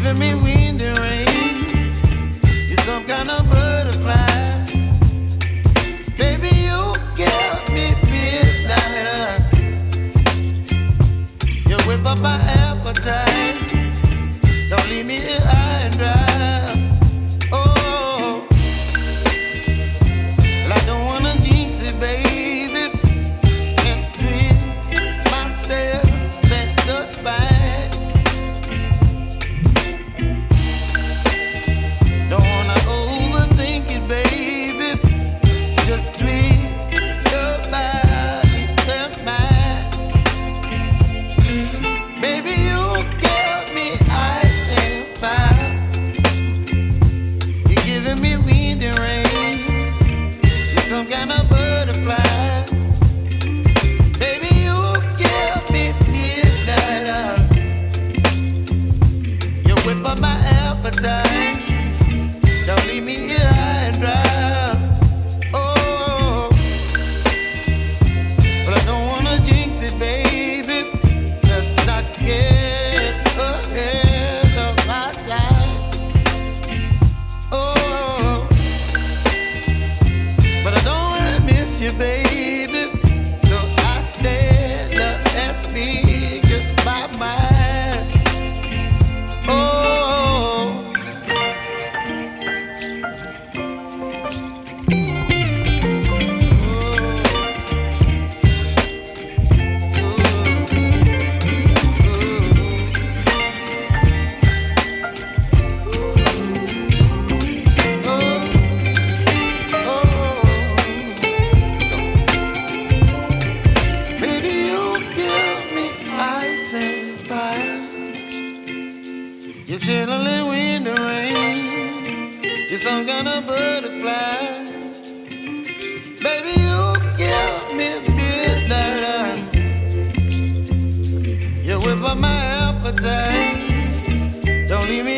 giving me wind and rain. You're some kind of butterfly. Baby, you give me midnight. You whip up my appetite. Don't leave me here high and dry. Oh, well, I don't wanna jinx it, baby, and twist myself at the spine. Don't wanna overthink it, baby. It's just twist your body and mine. Baby, you give me ice and fire. You're giving me wind and rain. You're some kind of butterfly. Baby, you give me midnight. You whip up my appetite. Don't leave me here high and dry. Oh, but I don't wanna jinx it, baby. Let's not get ahead of my time. Oh, but I don't wanna miss you, baby. So I stand up and speak my mind. Oh. Baby, you give me ice and fire. You're chilling wind and rain. You're some kind of butterfly. Baby, you give me midnight. You whip up my appetite. Don't leave me